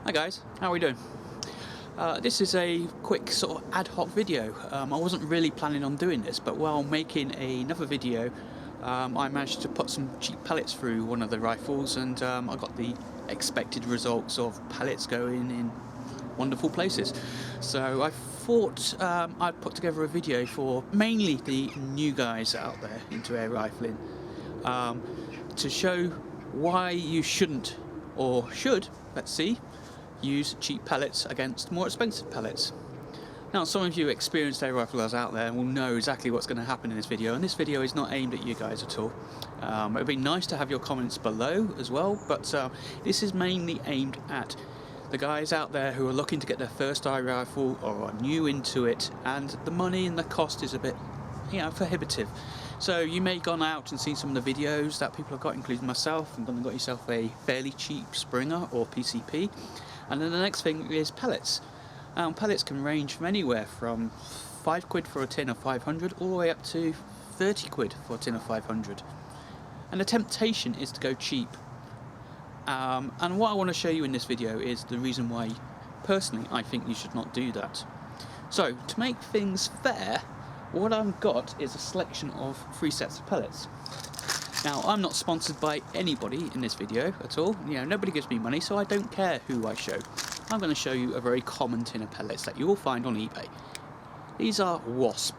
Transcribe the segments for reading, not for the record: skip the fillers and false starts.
Hi guys, how are we doing? This is a quick sort of ad hoc video. I wasn't really planning on doing this, but while making another video I managed to put some cheap pellets through one of the rifles, and I got the expected results of pellets going in wonderful places. So I thought I'd put together a video for mainly the new guys out there into air rifling, to show why you shouldn't, or should, let's see, use cheap pellets against more expensive pellets. Now, some of you experienced air riflers out there will know exactly what's going to happen in this video, and this video is not aimed at you guys at all. It would be nice to have your comments below as well, but this is mainly aimed at the guys out there who are looking to get their first air rifle or are new into it, and the money and the cost is a bit, prohibitive. So you may have gone out and seen some of the videos that people have got, including myself, and got yourself a fairly cheap Springer or PCP. And then the next thing is pellets. Pellets can range from anywhere from £5 for a tin of 500 all the way up to 30 quid for a tin of 500. And the temptation is to go cheap. And what I want to show you in this video is the reason why, personally, I think you should not do that. So, to make things fair, what I've got is a selection of 3 sets of pellets. Now, I'm not sponsored by anybody in this video at all. Nobody gives me money, so I don't care who I show. I'm going to show you a very common tin of pellets that you will find on eBay. These are Wasp.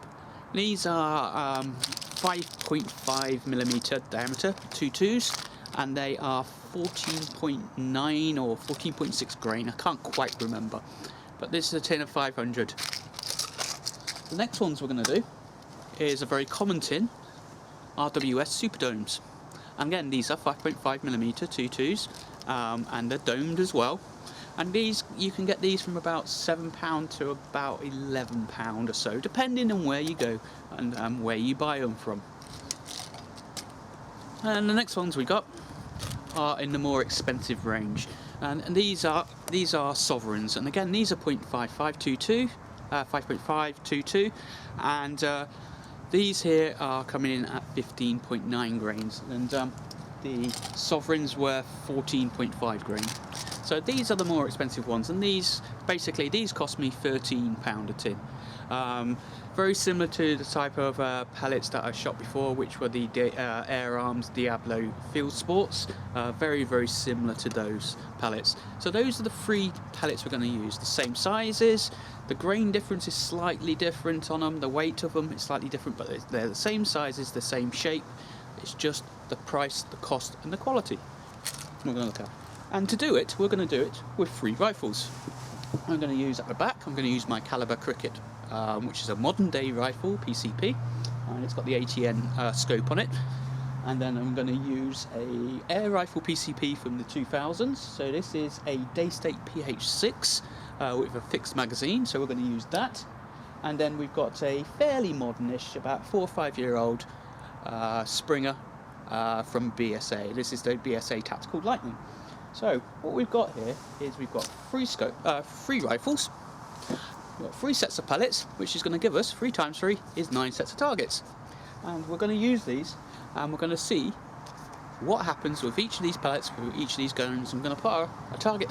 These are 5.5mm diameter 22s, and they are 14.9 or 14.6 grain. I can't quite remember. But this is a tin of 500. The next ones we're going to do is a very common tin, RWS Superdomes. And again, these are 5.5mm 22s, and they're domed as well. And these, you can get these from about £7 to about £11 or so, depending on where you go and where you buy them from. And the next ones we got are in the more expensive range, and these are Sovereigns. And again, these are 5.522, and these here are coming in at 15.9 grains, and the Sovereigns were 14.5 grain. So these are the more expensive ones, and these cost me £13 a tin. Very similar to the type of pellets that I shot before, which were the Air Arms Diablo Field Sports. Very, very similar to those pellets. So those are the 3 pellets we're going to use. The same sizes, the grain difference is slightly different on them, the weight of them is slightly different, but they're the same sizes, the same shape. It's just the price, the cost, and the quality we're going to look at. And to do it, we're going to do it with 3 rifles. I'm going to use at the back, I'm going to use my Kalibrgun Cricket, which is a modern day rifle, PCP, and it's got the ATN scope on it. And then I'm going to use a air rifle PCP from the 2000s. So this is a Daystate PH6 with a fixed magazine, so we're going to use that. And then we've got a fairly modernish, about 4 or 5 year old Springer from BSA. This is the BSA Tactical Lightening. So what we've got here is we've got 3 rifles, we've got 3 sets of pellets, which is going to give us 3 times 3 is 9 sets of targets. And we're going to use these, and we're going to see what happens with each of these pellets, with each of these guns. I'm going to put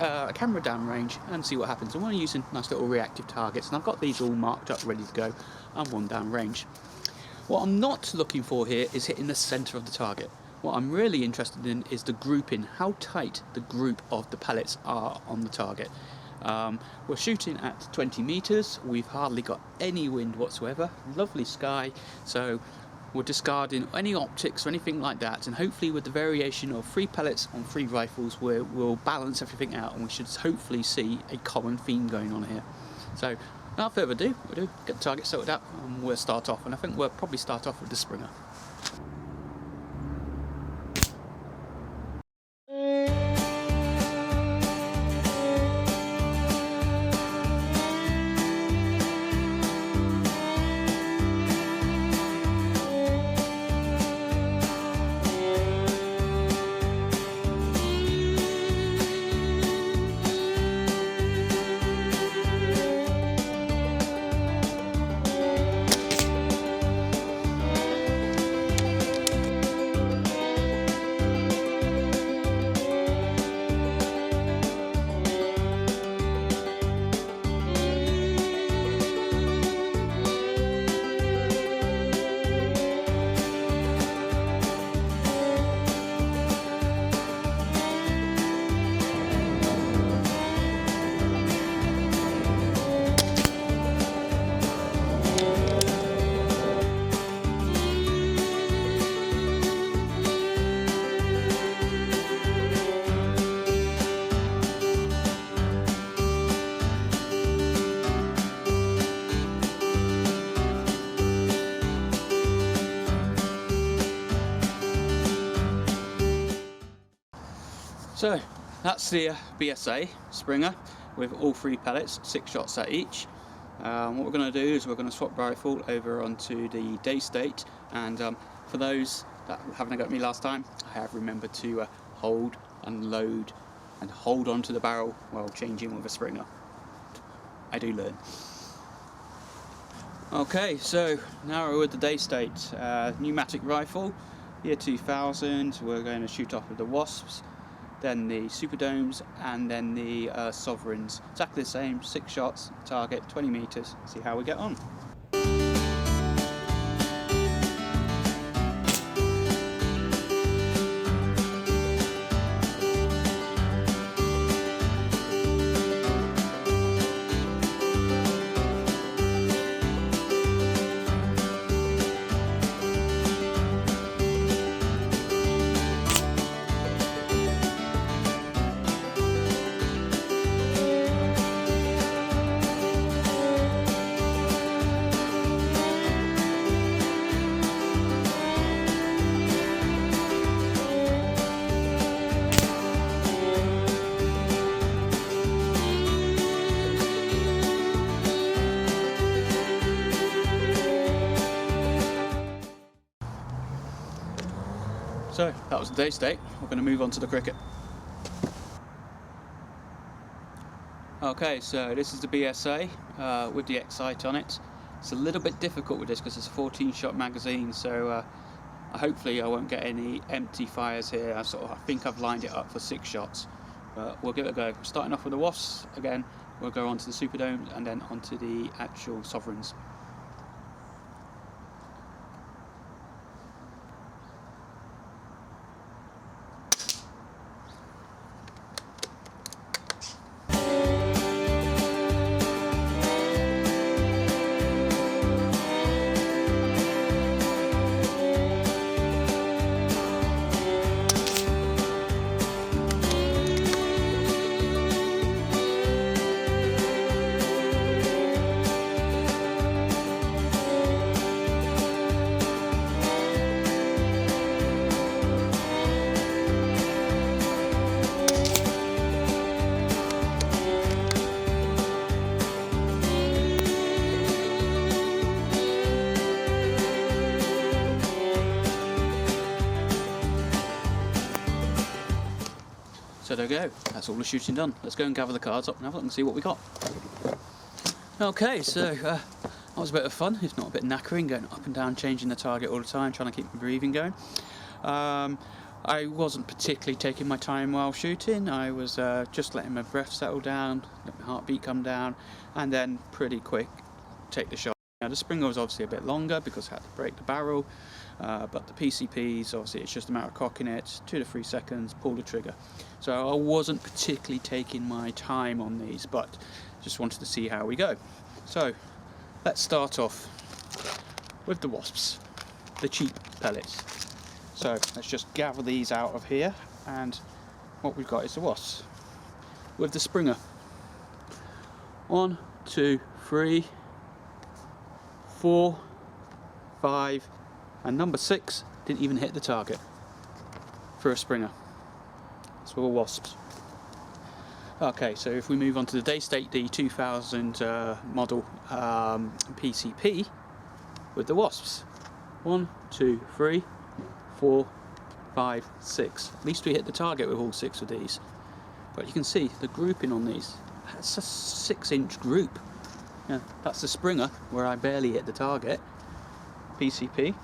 a camera down range and see what happens. And we're using nice little reactive targets, and I've got these all marked up, ready to go, and one down range. What I'm not looking for here is hitting the centre of the target. What I'm really interested in is the grouping, how tight the group of the pellets are on the target. We're shooting at 20 metres, we've hardly got any wind whatsoever, lovely sky, so we're discarding any optics or anything like that, and hopefully with the variation of 3 pellets on 3 rifles we'll balance everything out, and we should hopefully see a common theme going on here. So without further ado, we'll get the target sorted out and we'll start off, and I think we'll probably start off with the Springer. So that's the BSA Springer with all 3 pellets, 6 shots at each. What we're going to do is we're going to swap rifle over onto the Daystate, and for those that haven't got me last time, I have remembered to hold, unload and hold onto the barrel while changing with a Springer. I do learn. Okay, so now we're with the Daystate pneumatic rifle, year 2000. We're going to shoot off with the Wasps, then the Superdomes, and then the Sovereigns. Exactly the same, 6 shots, target 20 meters. See how we get on. So that was the Daystate. We're going to move on to the cricket. Okay, so this is the BSA with the X-Sight on it. It's a little bit difficult with this because it's a 14-shot magazine, so hopefully I won't get any empty fires here. I think I've lined it up for 6 shots, but we'll give it a go. Starting off with the Wasps again, we'll go on to the Superdomes and then onto the actual Sovereigns. So there we go, that's all the shooting done. Let's go and gather the cards up and have a look and see what we got. Okay, so that was a bit of fun, if not a bit knackering, going up and down, changing the target all the time, trying to keep my breathing going. I wasn't particularly taking my time while shooting. I was just letting my breath settle down, let my heartbeat come down, and then pretty quick take the shot. Now the Springer was obviously a bit longer because I had to break the barrel, but the PCPs, obviously it's just a matter of cocking it, 2 to 3 seconds, pull the trigger. So I wasn't particularly taking my time on these, but just wanted to see how we go. So let's start off with the Wasps, the cheap pellets. So let's just gather these out of here, and what we've got is the Wasps with the Springer. 1, 2, 3, 4, 5, and number 6 didn't even hit the target for a Springer. That's for Wasps. Okay, so if we move on to the Daystate, the 2000 model PCP with the Wasps. 1, 2, 3, 4, 5, 6. At least we hit the target with all 6 of these. But you can see the grouping on these. That's a 6-inch group. Yeah, that's the Springer where I barely hit the target. PCP.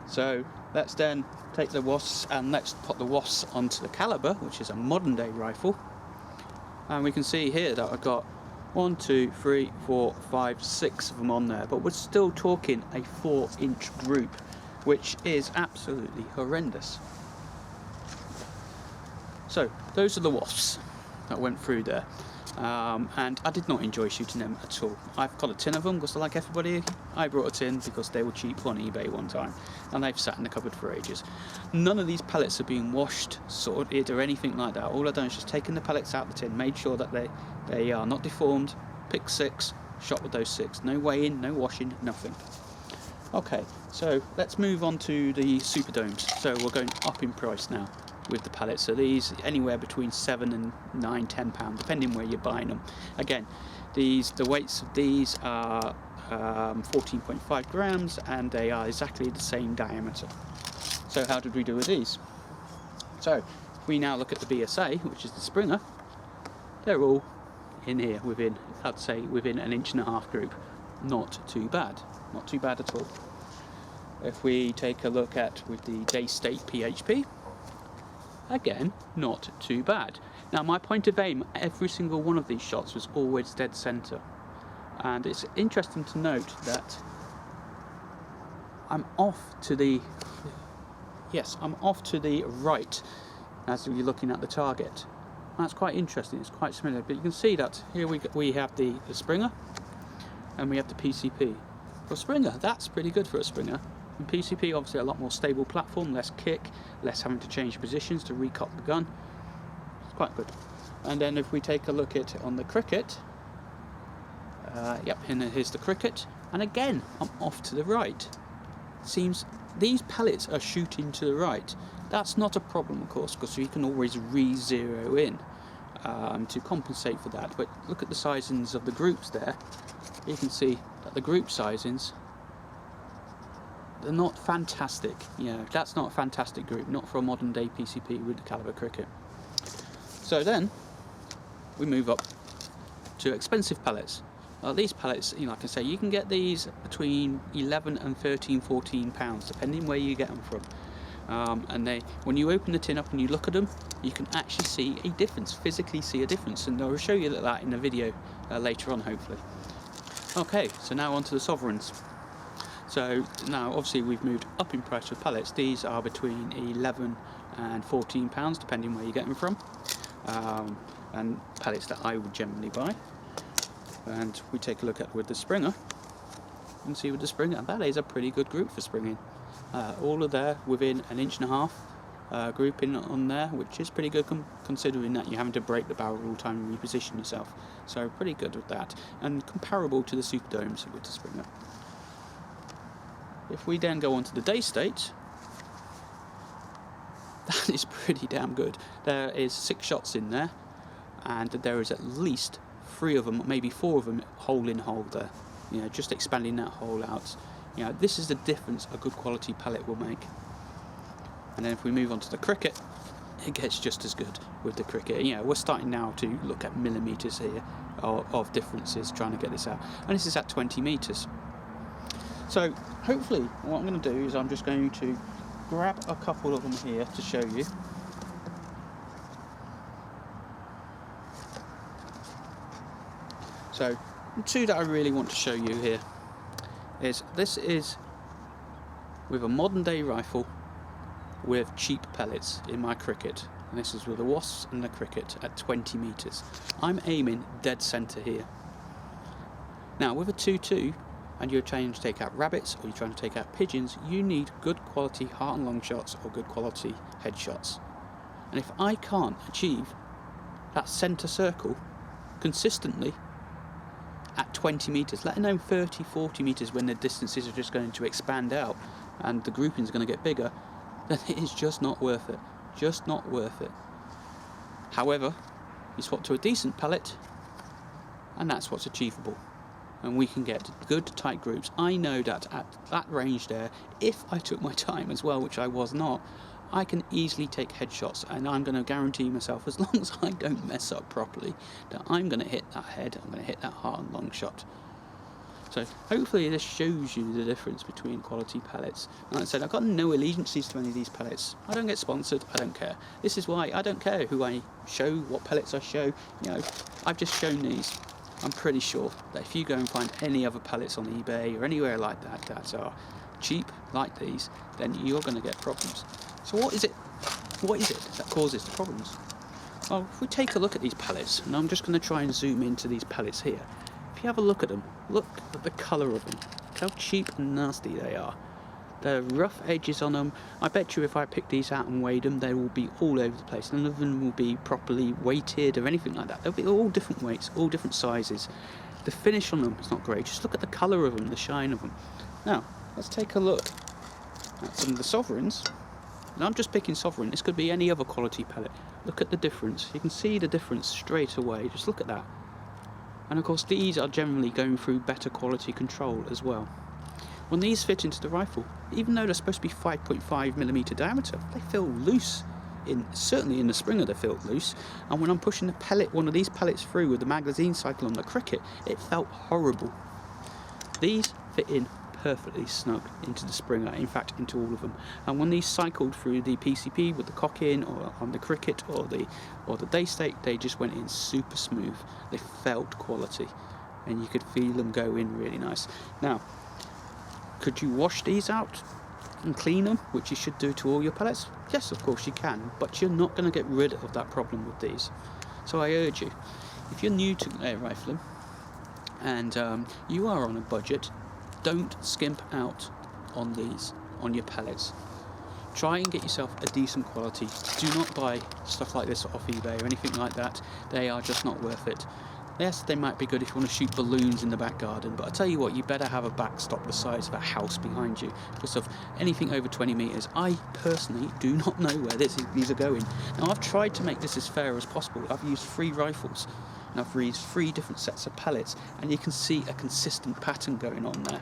So let's then take the Wasps and let's put the Wasps onto the Kaliber, which is a modern day rifle. And we can see here that I've got 1, 2, 3, 4, 5, 6 of them on there, but we're still talking a 4-inch group, which is absolutely horrendous. So those are the Wasps that went through there. And I did not enjoy shooting them at all. I've got a tin of them because like everybody, I brought a tin because they were cheap on eBay one time and they've sat in the cupboard for ages. None of these pellets are being washed, sorted or anything like that. All I've done is just taken the pellets out of the tin, made sure that they are not deformed, picked 6, shot with those 6. No weighing, no washing, nothing. Okay, so let's move on to the Superdomes. So we're going up in price now. with the pellets. So these anywhere between 7 and 9, 10 pounds, depending where you're buying them. Again, the weights of these are 14.5 grams, and they are exactly the same diameter. So how did we do with these? So if we now look at the BSA, which is the Springer, they're all in here within, I'd say, within an 1.5 inch group. Not too bad, not too bad at all. If we take a look at with the Daystate PHP, again, not too bad. Now my point of aim, every single one of these shots was always dead center, and it's interesting to note that I'm off to the right as you're looking at the target. That's quite interesting. It's quite similar, but you can see that here we have the Springer and we have the PCP. For a Springer, that's pretty good for a Springer. And PCP, obviously a lot more stable platform, less kick, less having to change positions to recock the gun. It's quite good. And then if we take a look at on the Cricket, and here's the Cricket, and again I'm off to the right. Seems these pellets are shooting to the right. That's not a problem, of course, because you can always re-zero in to compensate for that. But look at the sizings of the groups there. You can see that the group sizings, they're not fantastic. You know, that's not a fantastic group, not for a modern day PCP with the caliber Cricket. So then we move up to expensive pellets. These pellets, you know, like I say, you can get these between 11 and 13, 14 pounds, depending where you get them from. And when you open the tin up and you look at them, you can actually see a difference, physically see a difference, and I'll show you that in the video later on, hopefully. Okay, so now on to the Sovereigns. So now obviously we've moved up in price with pellets. These are between 11 and 14 pounds, depending where you get them from, and pellets that I would generally buy. And we take a look at with the Springer, and see with the Springer, that is a pretty good group for springing. All of there within an 1.5 inch grouping on there, which is pretty good considering that you're having to break the barrel all the time and reposition yourself. So pretty good with that, and comparable to the Superdomes with the Springer. If we then go on to the Daystate, that is pretty damn good. There is 6 shots in there, and there is at least 3 of them, maybe 4 of them, hole in hole there. You know, just expanding that hole out. You know, this is the difference a good quality pellet will make. And then if we move on to the Cricket, it gets just as good with the Cricket. You know, we're starting now to look at millimeters here of differences, trying to get this out. And this is at 20 meters. So hopefully what I'm going to do is I'm just going to grab a couple of them here to show you. So 2 that I really want to show you here is, this is with a modern day rifle with cheap pellets in my Cricket, and this is with the Wasps and the Cricket at 20 meters. I'm aiming dead center here. Now with a 2.2 and you're trying to take out rabbits or you're trying to take out pigeons, you need good quality heart and lung shots or good quality headshots. And if I can't achieve that center circle consistently at 20 meters, let alone 30, 40 meters when the distances are just going to expand out and the groupings are going to get bigger, then it is just not worth it. Just not worth it. However, you swap to a decent pellet, and that's what's achievable. And we can get good tight groups. I know that at that range there, if I took my time as well, which I was not, I can easily take headshots, and I'm going to guarantee myself, as long as I don't mess up properly, that I'm going to hit that head, I'm going to hit that heart and lung shot. So hopefully this shows you the difference between quality pellets. Like I said, I've got no allegiances to any of these pellets. I don't get sponsored, I don't care. This is why I don't care who I show, what pellets I show. You know, I've just shown these. I'm pretty sure that if you go and find any other pellets on eBay or anywhere like that that are cheap like these, then you're going to get problems. So what is it that causes the problems? Well, if we take a look at these pellets, and I'm just going to try and zoom into these pellets here. If you have a look at them, look at the colour of them. Look how cheap and nasty they are. The rough edges on them, I bet you if I pick these out and weighed them, they will be all over the place. None of them will be properly weighted or anything like that. They'll be all different weights, all different sizes. The finish on them is not great. Just look at the colour of them, the shine of them. Now, let's take a look at some of the Sovereigns And I'm just picking Sovereign, this could be any other quality pellet. Look at the difference, you can see the difference straight away, just look at that. And of course these are generally going through better quality control as well. When these fit into the rifle, even though they're supposed to be 5.5mm diameter, they feel loose. Certainly in the springer they felt loose, and when I'm pushing one of these pellets through with the magazine cycle on the Cricket, it felt horrible. These fit in perfectly snug into the springer, in fact into all of them, and when these cycled through the PCP with the cock in, or on the Cricket or the Daystate, they just went in super smooth. They felt quality and you could feel them go in really nice. Now, could you wash these out and clean them, which you should do to all your pellets? Yes, of course you can, but you're not going to get rid of that problem with these. So I urge you, if you're new to air rifling and you are on a budget, don't skimp out on these, on your pellets. Try and get yourself a decent quality. Do not buy stuff like this off eBay or anything like that. They are just not worth it. Yes, they might be good if you want to shoot balloons in the back garden, but I tell you what, you better have a backstop the size of a house behind you, because of anything over 20 metres. I personally do not know where these are going. Now, I've tried to make this as fair as possible. I've used 3 rifles, and I've used 3 different sets of pellets, and you can see a consistent pattern going on there.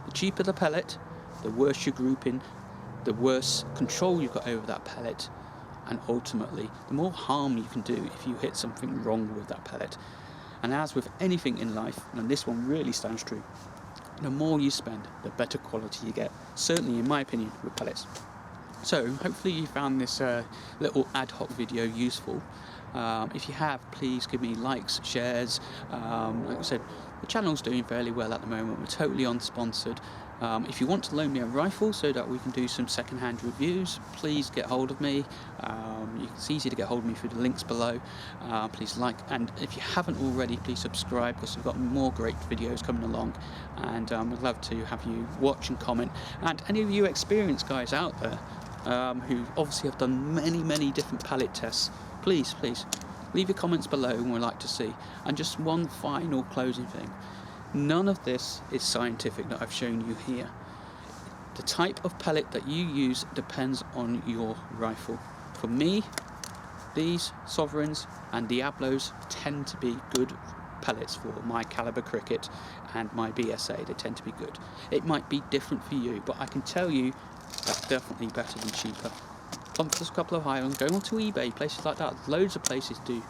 The cheaper the pellet, the worse your grouping, the worse control you've got over that pellet, and ultimately, the more harm you can do if you hit something wrong with that pellet. And as with anything in life, and this one really stands true, the more you spend, the better quality you get. Certainly, in my opinion, with pellets. So, hopefully you found this little ad hoc video useful. If you have, please give me likes, shares. Like I said, the channel's doing fairly well at the moment. We're totally unsponsored. If you want to loan me a rifle so that we can do some second-hand reviews, please get hold of me. It's easy to get hold of me through the links below. Please like, and if you haven't already, please subscribe, because we've got more great videos coming along, and we'd love to have you watch and comment. And any of you experienced guys out there who obviously have done many different pellet tests, please leave your comments below, and we'd like to see. And just one final closing thing. None of this is scientific that I've shown you here. The type of pellet that you use depends on your rifle. For me, these Sovereigns and Diablos tend to be good pellets for my caliber Cricket and my BSA. They tend to be good. It might be different for you, but I can tell you that's definitely better than cheaper. Pump a couple of Highlands, go onto eBay, places like that. Loads of places do.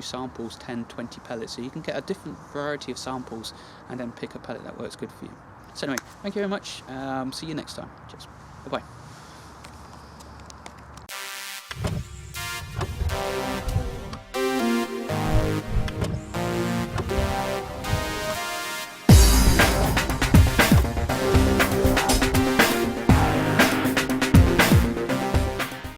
Samples, 10, 20 pellets, so you can get a different variety of samples and then pick a pellet that works good for you. So anyway, thank you very much. See you next time. Cheers. Bye-bye.